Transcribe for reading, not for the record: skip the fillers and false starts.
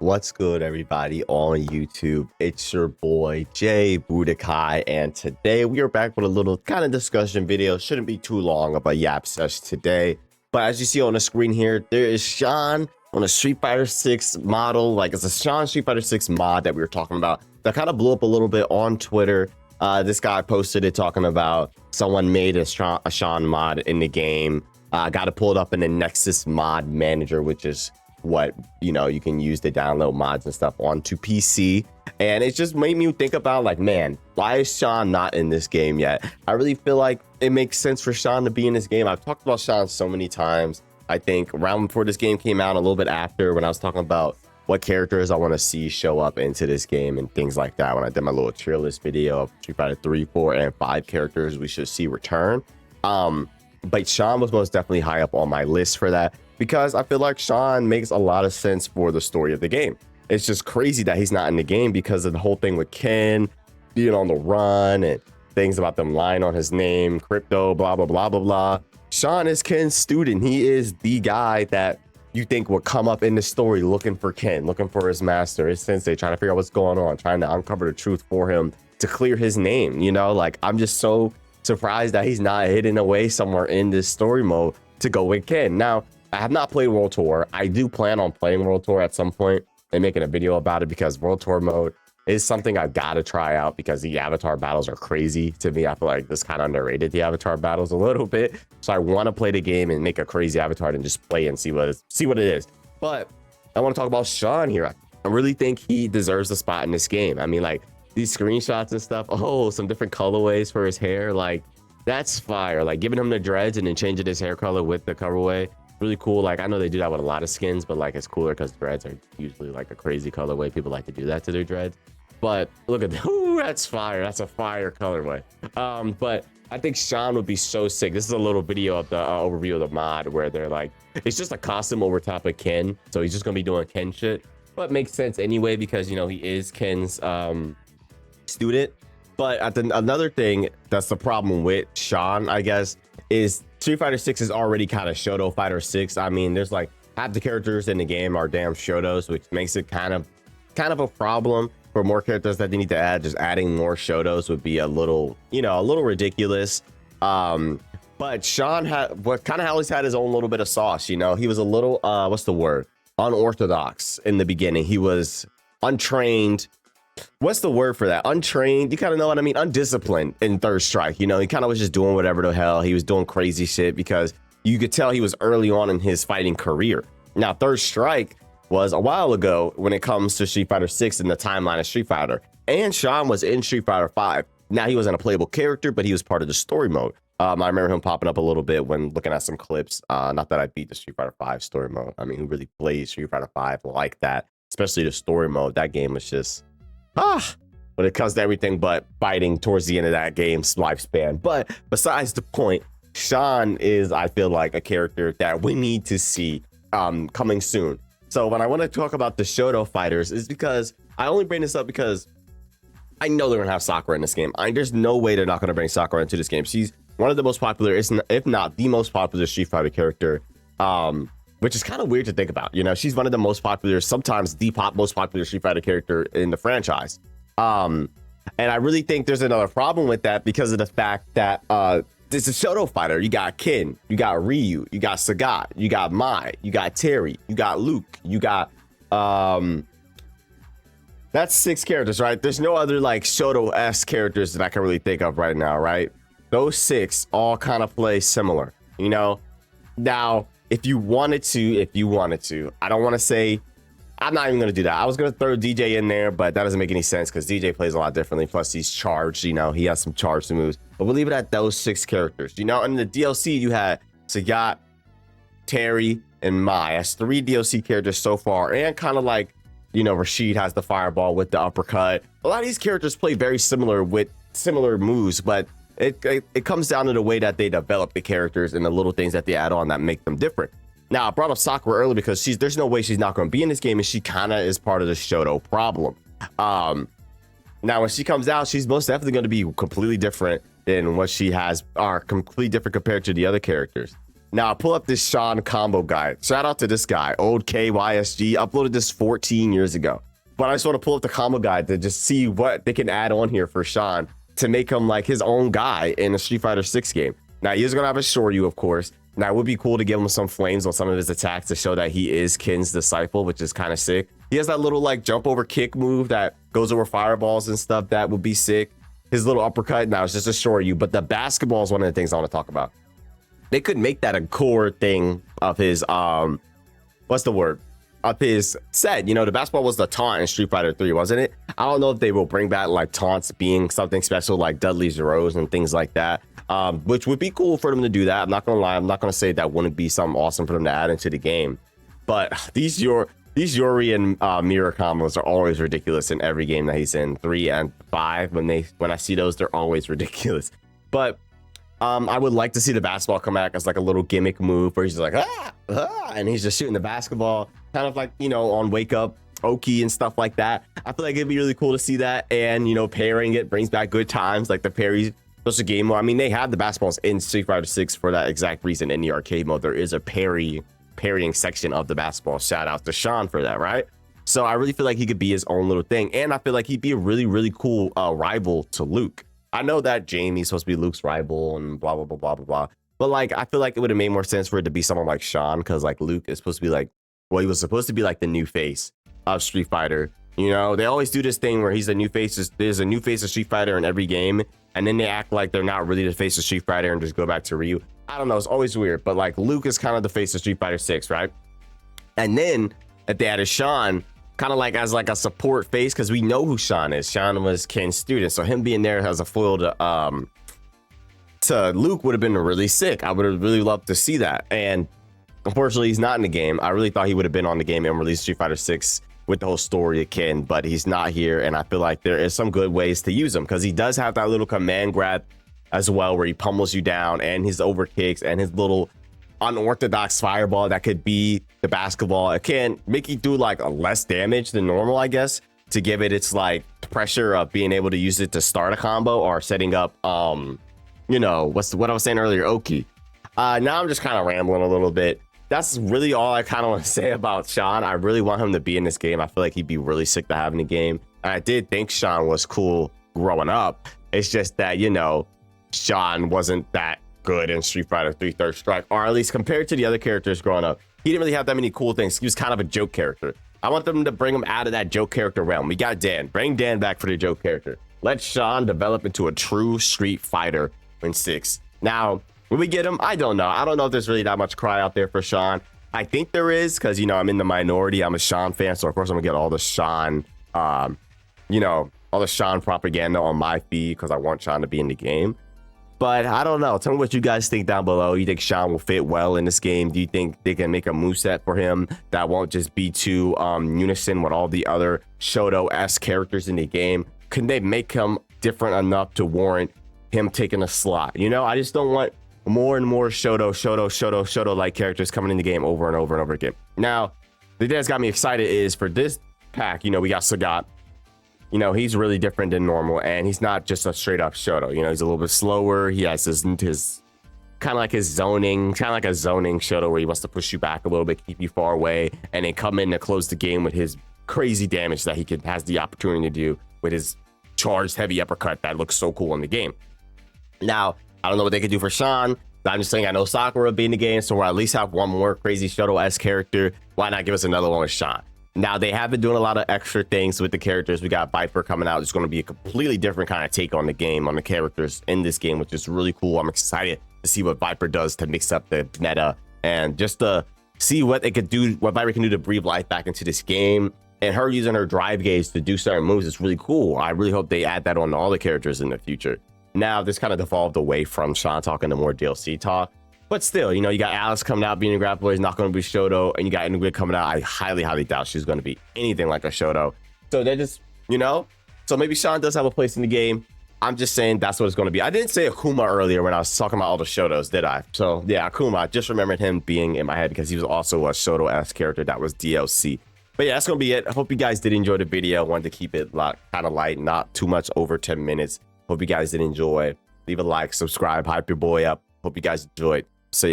What's good, everybody on YouTube? It's your boy Jay Budokai, and today we are back with a little kind of discussion video. Shouldn't be too long of a yap sesh today, but as you see on the screen here, there is Sean on a Street Fighter 6 model. Like, it's a Sean Street Fighter 6 mod that we were talking about that kind of blew up a little bit on Twitter. This guy posted it talking about someone made a Sean mod in the game. Got it pulled up in the Nexus mod manager, which is what you can use to download mods and stuff onto PC. And it just made me think about, like, man, why is Sean not in this game yet? I really feel like it makes sense for Sean to be in this game. I've talked about Sean so many times. I think around before this game came out, a little bit after, when I was talking about what characters I want to see show up into this game and things like that, when I did my little tier list video of Street Fighter 3, 4, and 5 characters we should see return. But Sean was most definitely high up on my list for that, because I feel like Sean makes a lot of sense for the story of the game. It's just crazy that he's not in the game because of the whole thing with Ken being on the run and things about them lying on his name, crypto, blah, blah, blah, blah, blah. Sean is Ken's student. He is the guy that you think would come up in the story looking for Ken, looking for his master, his sensei, trying to figure out what's going on, trying to uncover the truth for him to clear his name. Like, I'm just so surprised that he's not hidden away somewhere in this story mode to go with Ken. Now, I have not played World Tour. I do plan on playing World Tour at some point and making a video about it, because World Tour mode is something I gotta try out, because the avatar battles are crazy to me. I feel like this kind of underrated, the avatar battles, a little bit. So I want to play the game and make a crazy avatar and just play and see what it is. But I want to talk about Sean here. I really think he deserves a spot in this game. I mean, like, these screenshots and stuff. Oh, some different colorways for his hair. Like, that's fire. Like, giving him the dreads and then changing his hair color with the colorway. Really cool. Like, I know they do that with a lot of skins, but like, it's cooler because dreads are usually like a crazy colorway. People like to do that to their dreads. But look at that. Ooh, that's fire. That's a fire colorway. But I think Sean would be so sick. This is a little video of the overview of the mod where they're like, it's just a costume over top of Ken, so he's just gonna be doing Ken shit, but makes sense anyway, because he is Ken's student. But another thing that's the problem with Sean, I guess, is Street Fighter 6 is already kind of Shoto Fighter 6. I mean, there's like half the characters in the game are damn Shotos, which makes it kind of a problem for more characters that they need to add. Just adding more Shotos would be a little ridiculous. But Sean always had his own little bit of sauce. He was a little what's the word, unorthodox in the beginning. He was untrained. What's the word for that? Untrained. You kind of know what I mean. Undisciplined in Third Strike. He kind of was just doing whatever the hell. He was doing crazy shit because you could tell he was early on in his fighting career. Now, Third Strike was a while ago when it comes to Street Fighter 6 in the timeline of Street Fighter. And Sean was in Street Fighter 5. Now, he wasn't a playable character, but he was part of the story mode. I remember him popping up a little bit when looking at some clips. Not that I beat the Street Fighter 5 story mode. I mean, who really plays Street Fighter 5 like that? Especially the story mode. That game was just when it comes to everything but fighting towards the end of that game's lifespan. But besides the point, Sean is, I feel like, a character that we need to see coming soon. So when I want to talk about the Shoto fighters, is because I only bring this up because I know they're gonna have Sakura in this game. There's no way they're not gonna bring Sakura into this game. She's one of the most popular, if not the most popular Street Fighter character, which is kind of weird to think about. She's one of the most popular, sometimes the most popular Street Fighter character in the franchise. And I really think there's another problem with that, because of the fact that it's a Shoto fighter. You got Ken, you got Ryu, you got Sagat, you got Mai, you got Terry, you got Luke, you got that's 6 characters, right? There's no other like Shoto-esque characters that I can really think of right now, right? Those 6 all kind of play similar, Now, if you wanted to, I don't want to say, I'm not even going to do that. I was going to throw DJ in there, but that doesn't make any sense because DJ plays a lot differently. Plus, he's charged, he has some charged moves. But we'll leave it at those 6 characters, And in the DLC, you had Sagat, Terry, and Mai. That's 3 DLC characters so far. And kind of like, Rashid has the fireball with the uppercut. A lot of these characters play very similar with similar moves, but it comes down to the way that they develop the characters and the little things that they add on that make them different. Now, I brought up Sakura early because there's no way she's not going to be in this game, and she kind of is part of the Shoto problem. Now, when she comes out, she's most definitely going to be completely different than what she has, are completely different compared to the other characters. Now I pull up this Sean combo guide. Shout out to this guy, old KYSG. Uploaded this 14 years ago. But I just want to pull up the combo guide to just see what they can add on here for Sean to make him like his own guy in a Street Fighter 6 game. Now he is going to have a Shoryu, of course. Now it would be cool to give him some flames on some of his attacks to show that he is Kin's disciple, which is kind of sick. He has that little like jump over kick move that goes over fireballs and stuff. That would be sick. His little uppercut, now it's just a Shoryu, but the basketball is one of the things I want to talk about. They could make that a core thing of his, what's the word? Of his set. You know, the basketball was the taunt in Street Fighter 3, wasn't it? I don't know if they will bring back like taunts being something special like Dudley Zeros and things like that, which would be cool for them to do that. I'm not gonna lie, I'm not gonna say that wouldn't be something awesome for them to add into the game. But these Yuri and Mirror combos are always ridiculous in every game that he's in. 3 and 5, when I see those, they're always ridiculous. But I would like to see the basketball come back as like a little gimmick move where he's just like and he's just shooting the basketball, kind of like, you know, on Wake Up Oki and stuff like that. I feel like it'd be really cool to see that, and you know, pairing it brings back good times, like the parries. Just a game mode. I mean, they have the basketballs in Street Fighter 6 for that exact reason. In the arcade mode, there is a parrying section of the basketball. Shout out to Sean for that, right? So I really feel like he could be his own little thing, and I feel like he'd be a really cool rival to Luke. I know that Jamie's supposed to be Luke's rival and blah blah blah blah blah blah, but like I feel like it would have made more sense for it to be someone like Sean, because like Luke is supposed to be like, well, he was supposed to be like the new face of Street Fighter. You know, they always do this thing where he's a new face. There's a new face of Street Fighter in every game, and then they act like they're not really the face of Street Fighter and just go back to Ryu. I don't know, it's always weird, but like Luke is kind of the face of Street Fighter 6, right? And then if they added Sean kind of like as like a support face, because we know who Sean is. Sean was Ken's student, so him being there as a foil to Luke would have been really sick. I would have really loved to see that, and unfortunately he's not in the game. I really thought he would have been on the game and released Street Fighter 6 with the whole story of Ken, but he's not here, and I feel like there is some good ways to use him, because he does have that little command grab as well where he pummels you down, and his overkicks and his little unorthodox fireball that could be the basketball. It can make you do like a less damage than normal, I guess, to give it its like pressure of being able to use it to start a combo or setting up you know, what I was saying earlier, Oki. Now I'm just kind of rambling a little bit. That's really all I kind of want to say about Sean. I really want him to be in this game. I feel like he'd be really sick to have in the game, and I did think Sean was cool growing up. It's just that, you know, Sean wasn't that good in Street Fighter 3 Third Strike, or at least compared to the other characters growing up, he didn't really have that many cool things. He was kind of a joke character. I want them to bring him out of that joke character realm. We got Dan. Bring Dan back for the joke character. Let Sean develop into a true Street Fighter in 6. Now, will we get him? I don't know. I don't know if there's really that much cry out there for Sean. I think there is, because, you know, I'm in the minority. I'm a Sean fan, so of course I'm gonna get all the Sean, you know, all the Sean propaganda on my feed, because I want Sean to be in the game. But I don't know. Tell me what you guys think down below. You think Sean will fit well in this game? Do you think they can make a moveset for him that won't just be too unison with all the other Shoto-esque characters in the game? Can they make him different enough to warrant him taking a slot? You know, I just don't want more and more Shoto-like characters coming in the game over and over and over again. Now, the thing that's got me excited is for this pack, you know, we got Sagat. You know, he's really different than normal, and he's not just a straight up Shoto. You know, he's a little bit slower. He has his kind of like his zoning, kind of like a zoning Shoto where he wants to push you back a little bit, keep you far away, and then come in to close the game with his crazy damage that he has the opportunity to do with his charged heavy uppercut that looks so cool in the game. Now, I don't know what they could do for Sean. I'm just saying, I know Sakura will be in the game, so we'll at least have one more crazy Shoto-esque character. Why not give us another one with Sean? Now, they have been doing a lot of extra things with the characters. We got Viper coming out. It's going to be a completely different kind of take on the game, on the characters in this game, which is really cool. I'm excited to see what Viper does to mix up the meta and just to see what they could do, what Viper can do to breathe life back into this game. And her using her drive gauge to do certain moves is really cool. I really hope they add that on to all the characters in the future. Now, this kind of devolved away from Sean talking to more DLC talk. But still, you know, you got Alice coming out being a grappler. He's not going to be Shoto. And you got Ingrid coming out. I highly doubt she's going to be anything like a Shoto. So they're just, you know, so maybe Sean does have a place in the game. I'm just saying that's what it's going to be. I didn't say Akuma earlier when I was talking about all the Shotos, did I? So yeah, Akuma, I just remembered him being in my head because he was also a Shoto-esque character that was DLC. But yeah, that's going to be it. I hope you guys did enjoy the video. I wanted to keep it kind of light, not too much over 10 minutes. Hope you guys did enjoy. Leave a like, subscribe, hype your boy up. Hope you guys enjoyed.